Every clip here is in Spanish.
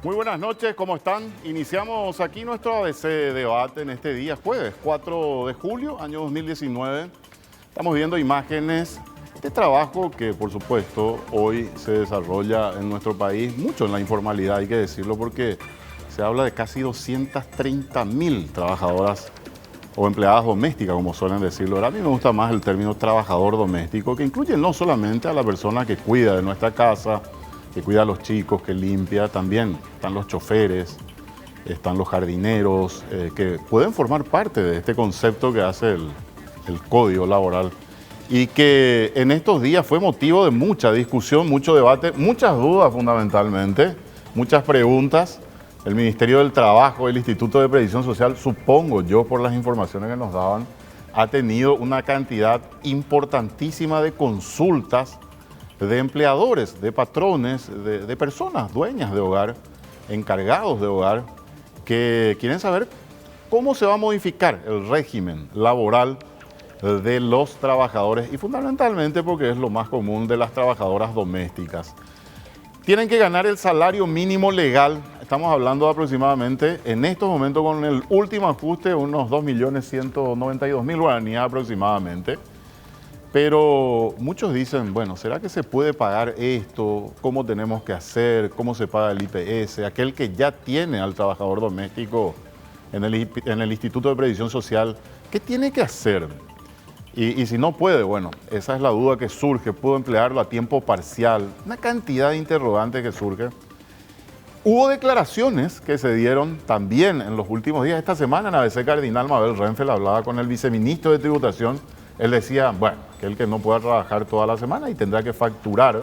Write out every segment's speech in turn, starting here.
Muy buenas noches, ¿cómo están? Iniciamos aquí nuestro ABC debate en este día, jueves 4 de julio, año 2019. Estamos viendo imágenes de trabajo que, por supuesto, hoy se desarrolla en nuestro país, mucho en la informalidad, hay que decirlo, porque se habla de casi 230.000 trabajadoras o empleadas domésticas, como suelen decirlo. Ahora, a mí me gusta más el término trabajador doméstico, que incluye no solamente a la persona que cuida de nuestra casa, que cuida a los chicos, que limpia, también están los choferes, están los jardineros, que pueden formar parte de este concepto que hace el Código Laboral y que en estos días fue motivo de mucha discusión, mucho debate, muchas dudas fundamentalmente, muchas preguntas. El Ministerio del Trabajo, el Instituto de Previsión Social, supongo yo por las informaciones que nos daban, ha tenido una cantidad importantísima de consultas de empleadores, de patrones, de personas dueñas de hogar, encargados de hogar, que quieren saber cómo se va a modificar el régimen laboral de los trabajadores y fundamentalmente porque es lo más común de las trabajadoras domésticas. Tienen que ganar el salario mínimo legal, estamos hablando de aproximadamente, en estos momentos con el último ajuste, unos 2.192.000 guaraníes aproximadamente. Pero muchos dicen, bueno, ¿será que se puede pagar esto? ¿Cómo tenemos que hacer? ¿Cómo se paga el IPS? Aquel que ya tiene al trabajador doméstico en el Instituto de Previsión Social, ¿qué tiene que hacer? Y si no puede, bueno, esa es la duda que surge. ¿Puedo emplearlo a tiempo parcial? Una cantidad de interrogantes que surge. Hubo declaraciones que se dieron también en los últimos días. Esta semana en ABC Cardinal, Mabel Renfeld hablaba con el viceministro de Tributación. Él decía, bueno, que el que no pueda trabajar toda la semana y tendrá que facturar.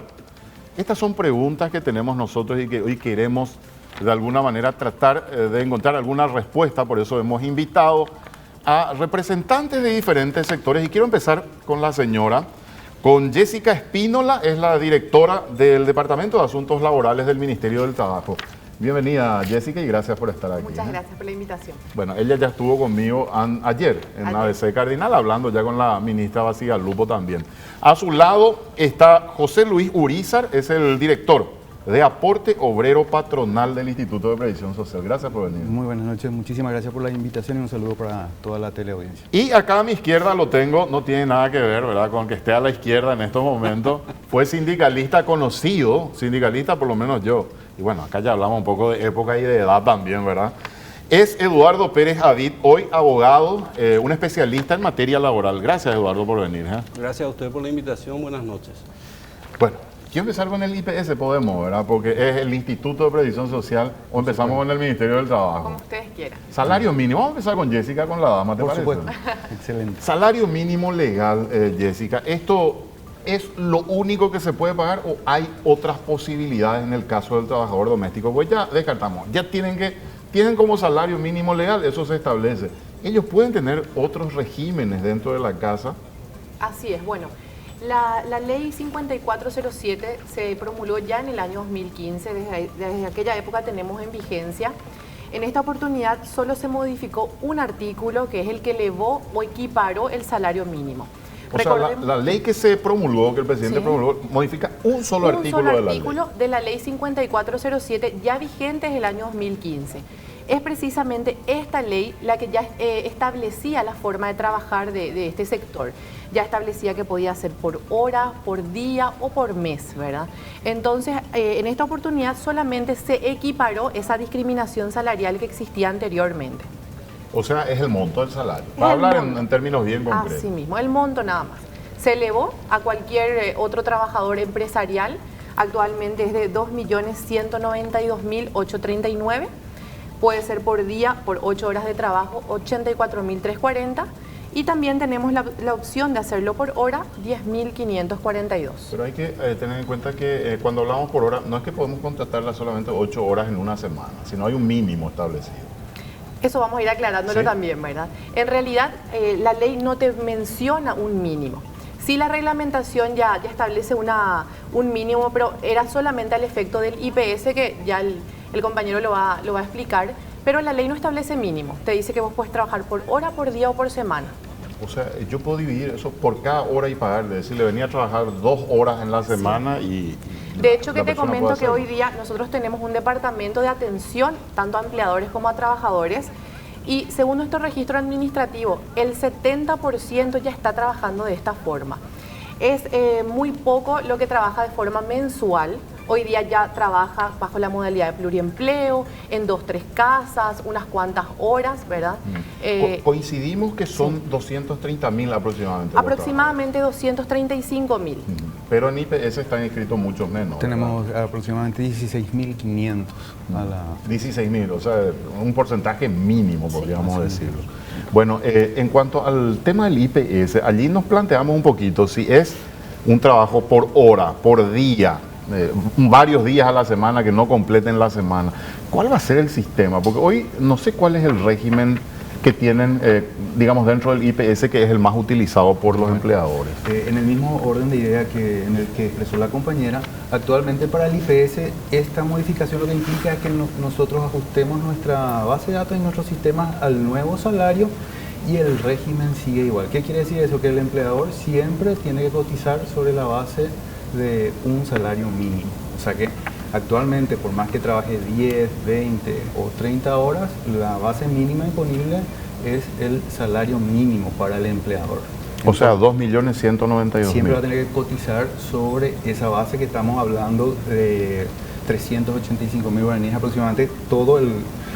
Estas son preguntas que tenemos nosotros y que hoy queremos de alguna manera tratar de encontrar alguna respuesta. Por eso hemos invitado a representantes de diferentes sectores. Y quiero empezar con la señora, con Jessica Espínola, es la directora del Departamento de Asuntos Laborales del Ministerio del Trabajo. Bienvenida, Jessica, y gracias por estar aquí. Muchas gracias por la invitación. Bueno, ella ya estuvo conmigo ayer en ABC Cardinal, hablando ya con la ministra Bacigalupo también. A su lado está José Luis Urizar, es el director de Aporte Obrero Patronal del Instituto de Previsión Social. Gracias por venir. Muy buenas noches, muchísimas gracias por la invitación y un saludo para toda la teleaudiencia. Y acá a mi izquierda lo tengo, no tiene nada que ver, ¿verdad?, con que esté a la izquierda en estos momentos. Fue sindicalista conocido, sindicalista por lo menos yo. Y bueno, acá ya hablamos un poco de época y de edad también, ¿verdad? Es Eduardo Pérez Hadid, hoy abogado, un especialista en materia laboral. Gracias, Eduardo, por venir. Gracias a usted por la invitación. Buenas noches. Bueno, quiero empezar con el IPS, podemos, ¿verdad? Porque es el Instituto de Previsión Social, o empezamos con el Ministerio del Trabajo. Como ustedes quieran. Salario mínimo, vamos a empezar con Jessica, con la dama, ¿te Por parece? supuesto, excelente. Salario mínimo legal, Jessica, ¿esto es lo único que se puede pagar o hay otras posibilidades en el caso del trabajador doméstico? Pues ya descartamos, ya tienen como salario mínimo legal, eso se establece. Ellos pueden tener otros regímenes dentro de la casa. Así es, bueno. La ley 5407 se promulgó ya en el año 2015, desde aquella época tenemos en vigencia. En esta oportunidad solo se modificó un artículo que es el que elevó o equiparó el salario mínimo. O sea, la ley que se promulgó, que el presidente promulgó, modifica un solo artículo de la ley 5407 ya vigente desde el año 2015. Es precisamente esta ley la que ya establecía la forma de trabajar de este sector. Ya establecía que podía ser por hora, por día o por mes, ¿verdad? Entonces, en esta oportunidad solamente se equiparó esa discriminación salarial que existía anteriormente. O sea, es el monto del salario. Para hablar en términos bien concretos. Así mismo, el monto nada más. Se elevó a cualquier otro trabajador empresarial. Actualmente es de 2.192.839. Puede ser por día, por 8 horas de trabajo, 84.340. Y también tenemos la opción de hacerlo por hora, 10.542. Pero hay que tener en cuenta que cuando hablamos por hora, no es que podemos contratarla solamente 8 horas en una semana, sino hay un mínimo establecido. Eso vamos a ir aclarándolo también, ¿verdad? En realidad, la ley no te menciona un mínimo. Sí, la reglamentación ya establece un mínimo, pero era solamente al efecto del IPS, que ya el compañero lo va a explicar, pero la ley no establece mínimo. Te dice que vos puedes trabajar por hora, por día o por semana. O sea, yo puedo dividir eso por cada hora y pagarle. Es decir, le venía a trabajar 2 horas en la semana y... De hecho, que la te persona comento puede que hacerlo. hoy día nosotros tenemos un departamento de atención tanto a empleadores como a trabajadores y según nuestro registro administrativo, el 70% ya está trabajando de esta forma. Es muy poco lo que trabaja de forma mensual. Hoy día ya trabaja bajo la modalidad de pluriempleo, en 2, 3 casas, unas cuantas horas, ¿verdad? Coincidimos que son 230.000 aproximadamente. Aproximadamente 235.000. Pero en IPS están inscritos muchos menos. Tenemos aproximadamente 16.500 a la... 16.000, o sea, un porcentaje mínimo, podríamos decirlo. Bueno, en cuanto al tema del IPS, allí nos planteamos un poquito si es un trabajo por hora, por día, varios días a la semana que no completen la semana. ¿Cuál va a ser el sistema? Porque hoy no sé cuál es el régimen que tienen, digamos, dentro del IPS que es el más utilizado por los empleadores. En el mismo orden de idea que en el que expresó la compañera, actualmente para el IPS esta modificación lo que implica es que nosotros ajustemos nuestra base de datos y nuestros sistemas al nuevo salario y el régimen sigue igual. ¿Qué quiere decir eso? Que el empleador siempre tiene que cotizar sobre la base de un salario mínimo. O sea que actualmente, por más que trabaje 10, 20 o 30 horas, la base mínima disponible es el salario mínimo para el empleador. O sea, 2.192.000. Siempre va a tener que cotizar sobre esa base que estamos hablando de 385.000 guaraníes aproximadamente, todo el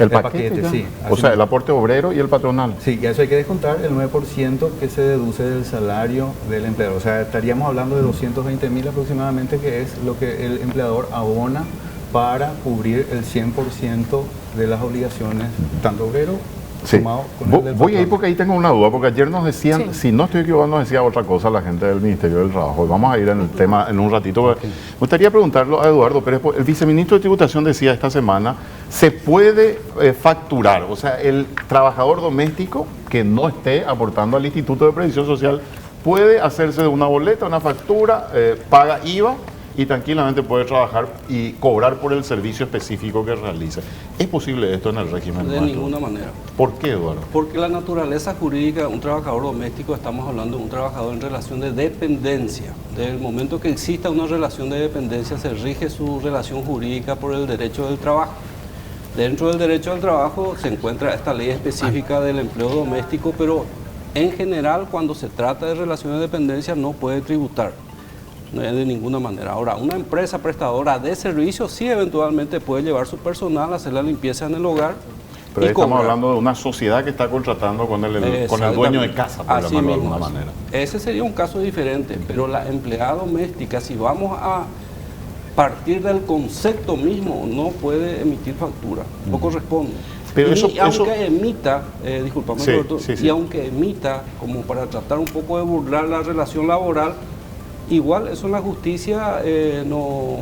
paquete. Ya. Sí, o sea, el aporte obrero y el patronal. Sí, y a eso hay que descontar el 9% que se deduce del salario del empleador. O sea, estaríamos hablando de 220.000 aproximadamente, que es lo que el empleador abona para cubrir el 100% de las obligaciones, tanto obrero sumado con el del Voy ahí patrón. porque ahí tengo una duda, porque ayer nos decían, Sí. si no estoy equivocado, nos decía otra cosa la gente del Ministerio del Trabajo. Vamos a ir en el tema en un ratito. Me gustaría preguntarlo a Eduardo Pérez. El viceministro de Tributación decía esta semana, se puede facturar, o sea, el trabajador doméstico que no esté aportando al Instituto de Previsión Social puede hacerse de una boleta, una factura, paga IVA y tranquilamente puede trabajar y cobrar por el servicio específico que realiza. ¿Es posible esto en el régimen De nuestro? ninguna manera. ¿Por qué, Eduardo? Porque la naturaleza jurídica de un trabajador doméstico, estamos hablando de un trabajador en relación de dependencia. Desde el momento que exista una relación de dependencia, se rige su relación jurídica por el derecho del trabajo. Dentro del derecho del trabajo se encuentra esta ley específica del empleo doméstico, pero en general, cuando se trata de relaciones de dependencia, no puede tributar. No es de ninguna manera. Ahora, una empresa prestadora de servicios sí eventualmente puede llevar su personal a hacer la limpieza en el hogar. Pero y ahí estamos cobrar. hablando de una sociedad que está contratando con el dueño de casa, por Así llamarlo de mismo alguna es. manera. Ese sería un caso diferente, pero la empleada doméstica, si vamos a partir del concepto mismo, no puede emitir factura, no corresponde. Pero y eso- aunque emita, discúlpame, Sí, Roberto, sí, sí. y aunque emita, como para tratar un poco de burlar la relación laboral, igual eso en la justicia no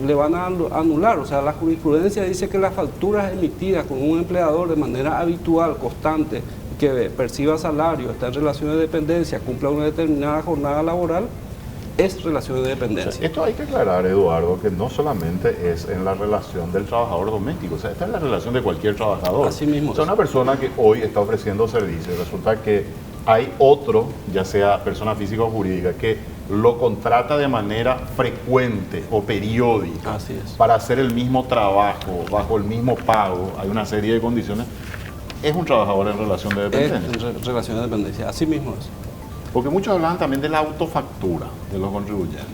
le van a anular. O sea, la jurisprudencia dice que las facturas emitidas con un empleador de manera habitual, constante, que perciba salario, está en relación de dependencia, cumpla una determinada jornada laboral, es relación de O dependencia. sea, esto hay que aclarar, Eduardo, que no solamente es en la relación del trabajador doméstico, o sea, esta es la relación de cualquier trabajador. Así mismo O sea, es. una persona que hoy está ofreciendo servicios, resulta que hay otro, ya sea persona física o jurídica, que lo contrata de manera frecuente o periódica Así es. para hacer el mismo trabajo, bajo el mismo pago, hay una serie de condiciones, es un trabajador en relación de Es dependencia. en relación de dependencia, así mismo es. Porque muchos hablan también de la autofactura de los contribuyentes.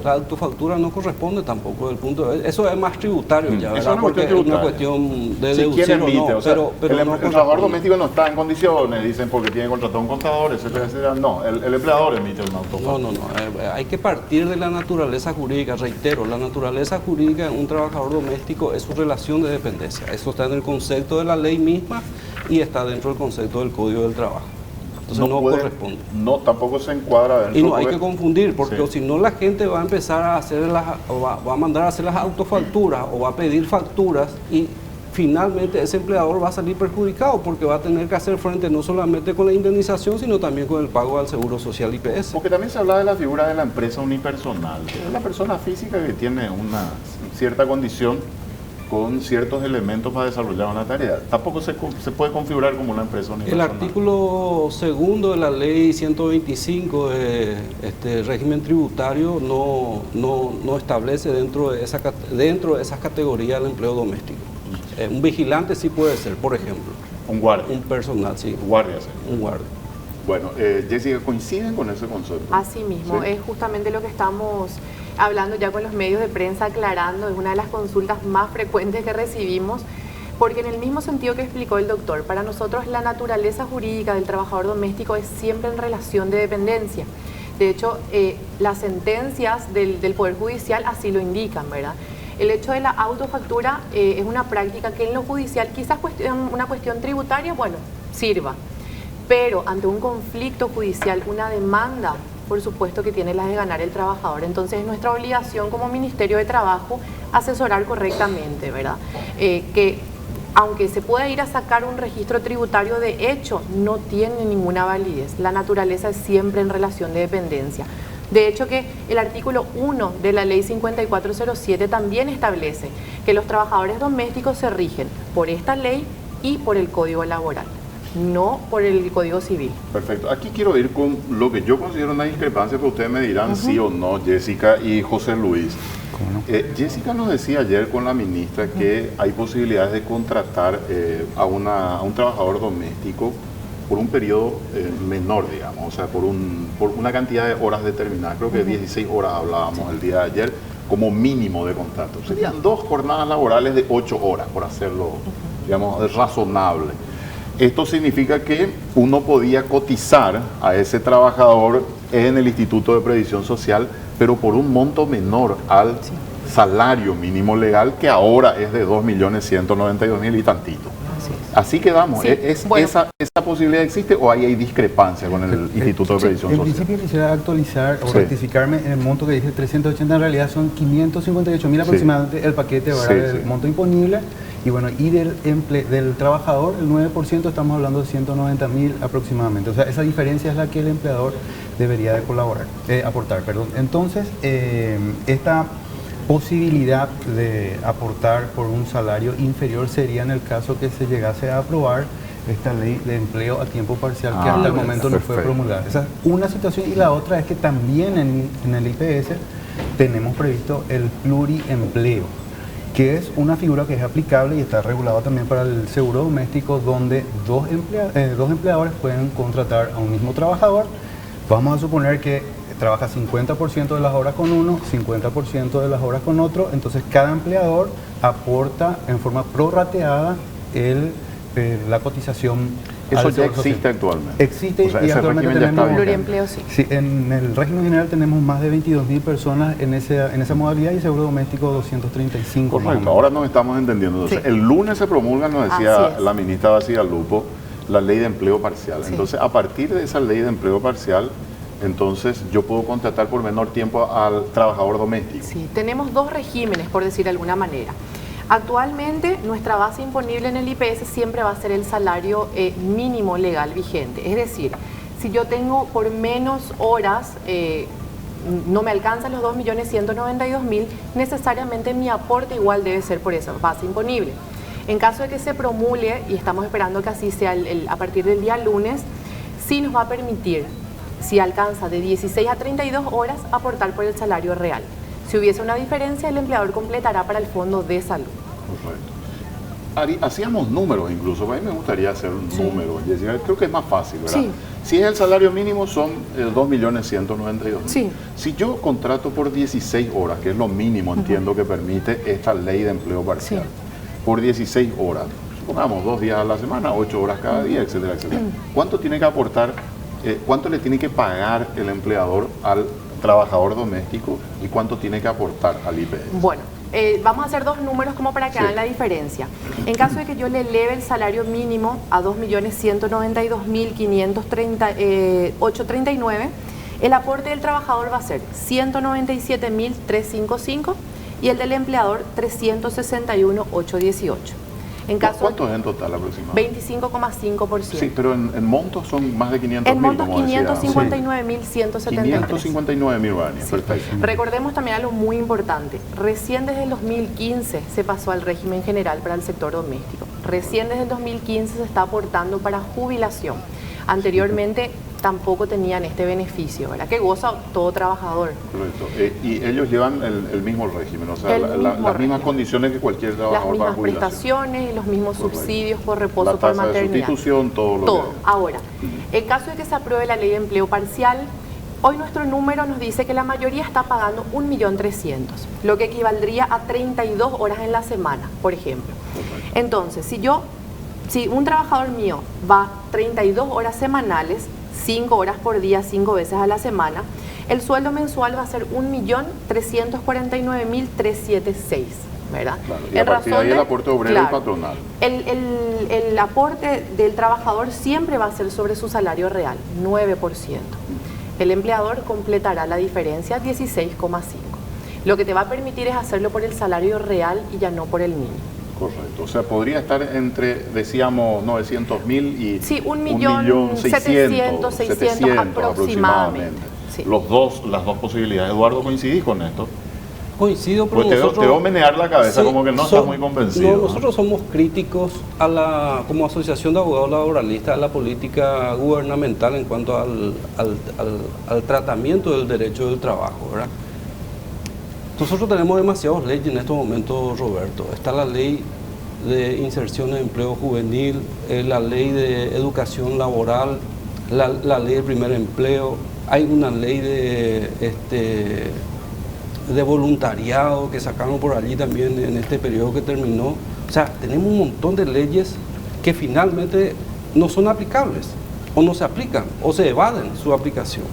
La autofactura no corresponde tampoco del punto de vista. Eso es más tributario ya, Eso ¿verdad? es una Porque cuestión es una tributaria. cuestión de Si deducir quién o emite, no, o sea, pero el no trabajador corresponde. doméstico no está en condiciones, dicen porque tiene contratado un contador, etcétera, etcétera. No, el empleador emite una autofactura. No. Hay que partir de la naturaleza jurídica. Reitero, la naturaleza jurídica de un trabajador doméstico es su relación de dependencia. Eso está en el concepto de la ley misma y está dentro del concepto del Código del Trabajo. Entonces no puede- corresponde. No, tampoco se encuadra dentro. Y no hay porque- que confundir, porque Sí. si no la gente va a empezar a hacer va a mandar a hacer las autofacturas o va a pedir facturas y finalmente ese empleador va a salir perjudicado porque va a tener que hacer frente no solamente con la indemnización, sino también con el pago al Seguro Social IPS. Porque también se habla de la figura de la empresa unipersonal, que es la persona física que tiene una cierta condición con ciertos elementos para desarrollar una tarea. Tampoco se puede configurar como una empresa El unipersonal. artículo 2 de la ley 125 de régimen tributario no establece dentro de esas categorías el empleo doméstico. Un vigilante sí puede ser, por ejemplo. Un guardia. Un personal, sí. Guardia, sí. Un guardia. Bueno, Jessica, ¿coinciden con ese concepto? Así mismo, ¿Sí? es justamente lo que estamos hablando ya con los medios de prensa, aclarando, es una de las consultas más frecuentes que recibimos, porque en el mismo sentido que explicó el doctor, para nosotros la naturaleza jurídica del trabajador doméstico es siempre en relación de dependencia. De hecho, las sentencias del Poder Judicial así lo indican, ¿verdad? El hecho de la autofactura es una práctica que en lo judicial, quizás una cuestión tributaria, bueno, sirva, pero ante un conflicto judicial, una demanda, por supuesto que tiene las de ganar el trabajador. Entonces es nuestra obligación como Ministerio de Trabajo asesorar correctamente, ¿verdad? Que aunque se pueda ir a sacar un registro tributario de hecho, no tiene ninguna validez. La naturaleza es siempre en relación de dependencia. De hecho que el artículo 1 de la ley 5407 también establece que los trabajadores domésticos se rigen por esta ley y por el Código Laboral, no por el Código Civil. Perfecto. Aquí quiero ir con lo que yo considero una discrepancia, pero ustedes me dirán sí o no, Jessica y José Luis. Jessica nos decía ayer con la ministra que hay posibilidades de contratar a un trabajador doméstico por un periodo menor, digamos, o sea, por una cantidad de horas determinadas. Creo que 16 horas hablábamos el día de ayer como mínimo de contrato. Serían 2 jornadas laborales de 8 horas, por hacerlo, digamos, razonable. Esto significa que uno podía cotizar a ese trabajador en el Instituto de Previsión Social, pero por un monto menor al salario mínimo legal, que ahora es de 2.192.000 y tantito. Así quedamos. Sí, ¿Esa posibilidad existe o ahí hay discrepancia con el Instituto de Previsión En Social? principio quisiera actualizar o rectificarme en el monto que dije 380, en realidad son 558.000 aproximadamente el paquete, ¿verdad? El monto imponible. Y bueno, y del trabajador, el 9%, estamos hablando de 190.000 aproximadamente. O sea, esa diferencia es la que el empleador debería de aportar. Entonces, esta posibilidad de aportar por un salario inferior sería en el caso que se llegase a aprobar esta ley de empleo a tiempo parcial que hasta el momento no fue promulgada. Esa es una situación, y la otra es que también en el IPS tenemos previsto el pluriempleo, que es una figura que es aplicable y está regulada también para el seguro doméstico, donde dos empleadores pueden contratar a un mismo trabajador. Vamos a suponer que trabaja 50% de las horas con uno, 50% de las horas con otro, entonces cada empleador aporta en forma prorrateada la cotización. Eso ya existe actualmente. Existe, o sea, y actualmente tenemos Pluriempleo, sí. Sí, en el régimen general tenemos más de 22.000 personas en esa modalidad, y seguro doméstico 235. Correcto, ahora nos estamos entendiendo. Entonces, el lunes se promulga, nos decía la ministra Bacigalupo, la ley de empleo parcial. Sí. Entonces, a partir de esa ley de empleo parcial, entonces yo puedo contratar por menor tiempo al trabajador doméstico. Sí, tenemos 2 regímenes, por decir de alguna manera. Actualmente, nuestra base imponible en el IPS siempre va a ser el salario mínimo legal vigente. Es decir, si yo tengo por menos horas, no me alcanzan los 2.192.000, necesariamente mi aporte igual debe ser por esa base imponible. En caso de que se promulgue, y estamos esperando que así sea a partir del día lunes, sí nos va a permitir, si alcanza de 16 a 32 horas, aportar por el salario real. Si hubiese una diferencia, el empleador completará para el fondo de salud. Correcto. Ari, hacíamos números incluso, a mí me gustaría hacer un número, Jessica, creo que es más fácil, ¿verdad? Sí. Si es el salario mínimo son 2.192.000. Sí. Si yo contrato por 16 horas, que es lo mínimo, entiendo que permite esta ley de empleo parcial, por 16 horas, supongamos 2 días a la semana, 8 horas cada día, etcétera, etcétera. ¿Cuánto tiene que aportar, cuánto le tiene que pagar el empleador al trabajador doméstico y cuánto tiene que aportar al IPS? Bueno, vamos a hacer 2 números como para que hagan la diferencia. En caso de que yo le eleve el salario mínimo a 2.192.538.39, el aporte del trabajador va a ser 197.355 y el del empleador 361.818. En caso ¿Cuánto es en total aproximadamente? 25,5%. Sí, pero en montos son más de 500.000. En montos como decía. 559.173. 559.000 guaraníes, perfecto. Recordemos también algo muy importante. Recién desde el 2015 se pasó al régimen general para el sector doméstico. Recién desde el 2015 se está aportando para jubilación. Anteriormente tampoco tenían este beneficio, ¿verdad? Que goza todo trabajador. Correcto. Y ellos llevan el mismo régimen, o sea, las mismas condiciones que cualquier trabajador para jubilación. Las mismas prestaciones y los mismos subsidios por reposo la por tasa maternidad. De sustitución, todo lo todo. que... Ahora, en caso de que se apruebe la ley de empleo parcial, hoy nuestro número nos dice que la mayoría está pagando 1.300.000, lo que equivaldría a 32 horas en la semana, por ejemplo. Correcto. Entonces, si un trabajador mío va 32 horas semanales, 5 horas por día, 5 veces a la semana, el sueldo mensual va a ser 1.349.376, ¿verdad? Claro, y a partir de ahí el aporte obrero y patronal. El aporte del trabajador siempre va a ser sobre su salario real, 9%. El empleador completará la diferencia, 16,5%. Lo que te va a permitir es hacerlo por el salario real y ya no por el mínimo. Correcto, o sea, podría estar entre, decíamos, 900.000 y sí, 1.700.000, 600 aproximadamente. Sí. Las dos posibilidades. Eduardo, ¿coincidís con esto? Coincido, pero pues te veo menear la cabeza, sí, como que no estás muy convencido. No, nosotros somos críticos como Asociación de Abogados Laboralistas a la política gubernamental en cuanto al tratamiento del derecho del trabajo, ¿verdad? Nosotros tenemos demasiadas leyes en estos momentos, Roberto. Está la ley de inserción en empleo juvenil, la ley de educación laboral, la ley de primer empleo, hay una ley de voluntariado que sacaron por allí también en este periodo que terminó. O sea, tenemos un montón de leyes que finalmente no son aplicables, o no se aplican, o se evaden su aplicación.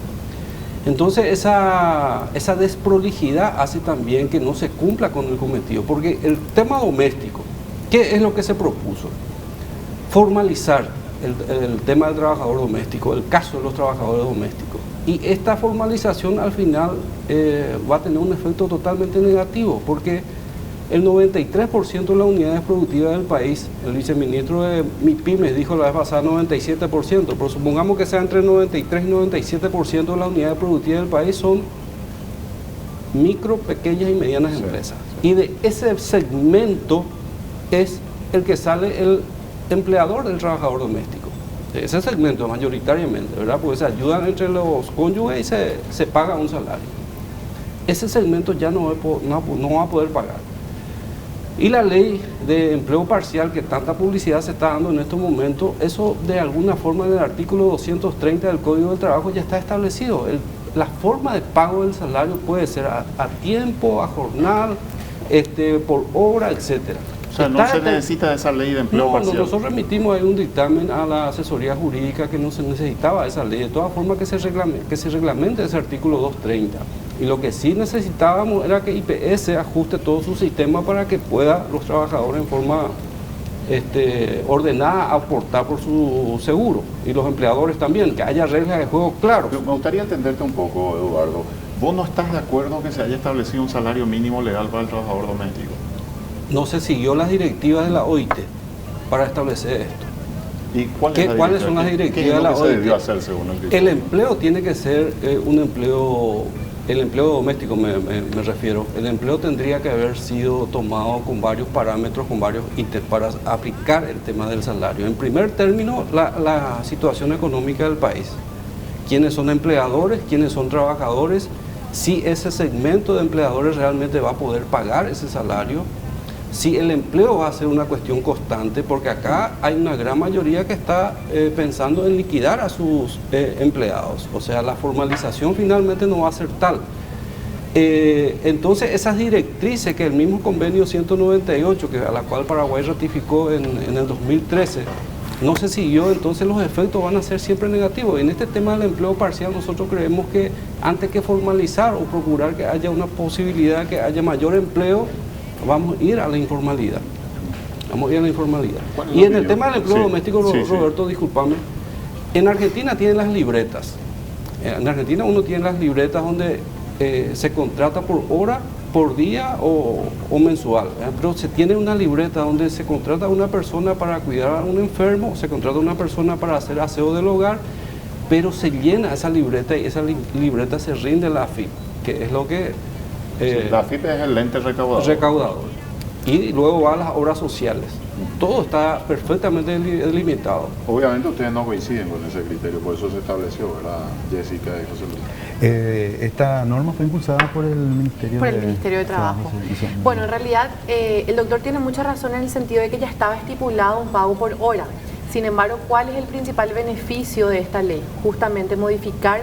Entonces esa desprolijidad hace también que no se cumpla con el cometido, porque el tema doméstico, ¿qué es lo que se propuso? Formalizar el tema del trabajador doméstico, el caso de los trabajadores domésticos. Y esta formalización al final va a tener un efecto totalmente negativo, porque el 93% de las unidades productivas del país, el viceministro de MIPYMES dijo la vez pasada 97%, pero supongamos que sea entre 93 y 97% de las unidades productivas del país son micro, pequeñas y medianas empresas. Y de ese segmento es el que sale el empleador del trabajador doméstico. De ese segmento mayoritariamente, ¿verdad? Porque se ayudan entre los cónyuges y se paga un salario. Ese segmento ya no va a poder pagar. Y la ley de empleo parcial, que tanta publicidad se está dando en estos momentos, eso de alguna forma en el artículo 230 del Código del Trabajo ya está establecido. La forma de pago del salario puede ser a tiempo, a jornal, por hora, etcétera. O sea, no se necesita esa ley de empleo parcial. Nosotros remitimos ahí un dictamen a la asesoría jurídica que no se necesitaba esa ley. De todas formas que se reglamente ese artículo 230. Y lo que sí necesitábamos era que IPS ajuste todo su sistema para que pueda los trabajadores en forma ordenada aportar por su seguro. Y los empleadores también, que haya reglas de juego claras. Me gustaría entenderte un poco, Eduardo. ¿Vos no estás de acuerdo que se haya establecido un salario mínimo legal para el trabajador doméstico? No se siguió las directivas de la OIT para establecer esto. ¿Y cuáles son las directivas de la OIT? ¿Qué debió hacer según el criterio? El empleo tiene que ser un empleo, el empleo doméstico me refiero. El empleo tendría que haber sido tomado con varios parámetros, con varios ítems para aplicar el tema del salario. En primer término, la situación económica del país. ¿Quiénes son empleadores? ¿Quiénes son trabajadores? Si ese segmento de empleadores realmente va a poder pagar ese salario. Si el empleo va a ser una cuestión constante, porque acá hay una gran mayoría que está pensando en liquidar a sus empleados. O sea, la formalización finalmente no va a ser tal. Entonces, esas directrices que el mismo convenio 198, a la cual Paraguay ratificó en el 2013, no se siguió, entonces los efectos van a ser siempre negativos. En este tema del empleo parcial nosotros creemos que antes que formalizar o procurar que haya una posibilidad que haya mayor empleo, vamos a ir a la informalidad. Y en el tema del empleo doméstico, Roberto, discúlpame, en Argentina tienen las libretas. En Argentina uno tiene las libretas donde se contrata por hora por día o mensual, pero se tiene una libreta donde se contrata a una persona para cuidar a un enfermo, se contrata a una persona para hacer aseo del hogar, pero se llena esa libreta y esa libreta se rinde a la AFIP, que es lo que... Sí, la AFIP es el ente recaudador. Y luego va a las obras sociales. Todo está perfectamente delimitado. Obviamente ustedes no coinciden con ese criterio, por eso se estableció, ¿verdad, Jessica y José Luis? Esta norma fue impulsada por el Ministerio de Trabajo. Bueno, en realidad el doctor tiene mucha razón en el sentido de que ya estaba estipulado un pago por hora. Sin embargo, ¿cuál es el principal beneficio de esta ley? Justamente modificar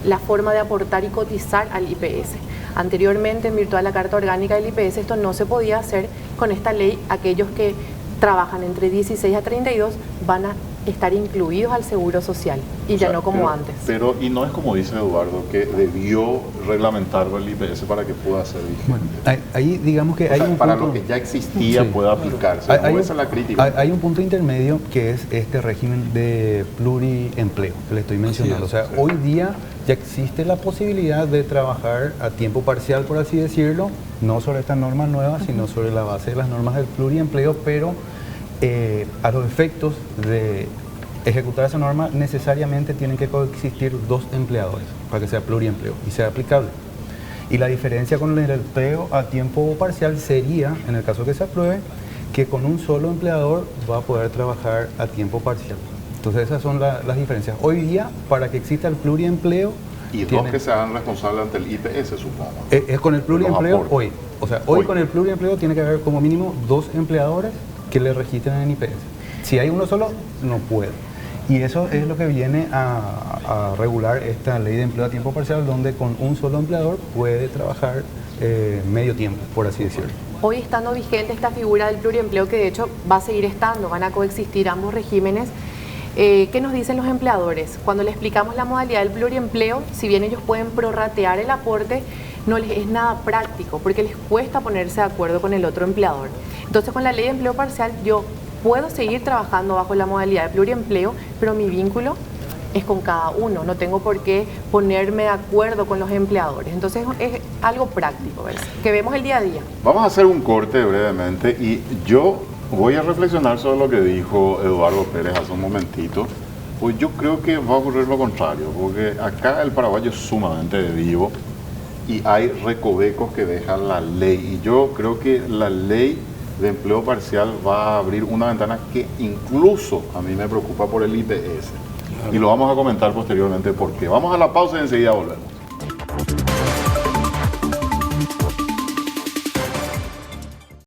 la forma de aportar y cotizar al IPS. Anteriormente, en virtud de la Carta Orgánica del IPS, esto no se podía hacer. Con esta ley, aquellos que trabajan entre 16 a 32 van a estar incluidos al Seguro Social y ya no como antes. Pero, y no es como dice Eduardo, que debió reglamentarlo el IPS para que pueda ser vigente. Bueno, ahí digamos que hay un para punto, lo que ya existía pueda aplicarse. Esa es la crítica. Hay un punto intermedio que es este régimen de pluriempleo que le estoy mencionando. Hoy día ya existe la posibilidad de trabajar a tiempo parcial, por así decirlo, no sobre estas normas nuevas, sino sobre la base de las normas del pluriempleo, pero a los efectos de ejecutar esa norma necesariamente tienen que coexistir dos empleadores para que sea pluriempleo y sea aplicable. Y la diferencia con el empleo a tiempo parcial sería, en el caso que se apruebe, que con un solo empleador va a poder trabajar a tiempo parcial. Entonces esas son las diferencias. Hoy día, para que exista el pluriempleo... Y dos que se hagan responsables ante el IPS, supongo. Es con el pluriempleo hoy. O sea, hoy con el pluriempleo tiene que haber como mínimo dos empleadores que le registren en IPS. Si hay uno solo, no puede. Y eso es lo que viene a regular esta ley de empleo a tiempo parcial, donde con un solo empleador puede trabajar medio tiempo, por así decirlo. Hoy estando vigente esta figura del pluriempleo, que de hecho va a seguir estando, van a coexistir ambos regímenes. ¿Qué nos dicen los empleadores? Cuando le explicamos la modalidad del pluriempleo, si bien ellos pueden prorratear el aporte, no les es nada práctico, porque les cuesta ponerse de acuerdo con el otro empleador. Entonces, con la ley de empleo parcial, yo puedo seguir trabajando bajo la modalidad de pluriempleo, pero mi vínculo es con cada uno, no tengo por qué ponerme de acuerdo con los empleadores. Entonces es algo práctico, ¿ves? Que vemos el día a día. Vamos a hacer un corte brevemente y yo voy a reflexionar sobre lo que dijo Eduardo Pérez hace un momentito. Pues yo creo que va a ocurrir lo contrario, porque acá el paraguayo es sumamente vivo y hay recovecos que dejan la ley. Y yo creo que la ley de empleo parcial va a abrir una ventana que incluso a mí me preocupa por el IPS. Y lo vamos a comentar posteriormente por qué. Vamos a la pausa y enseguida volvemos.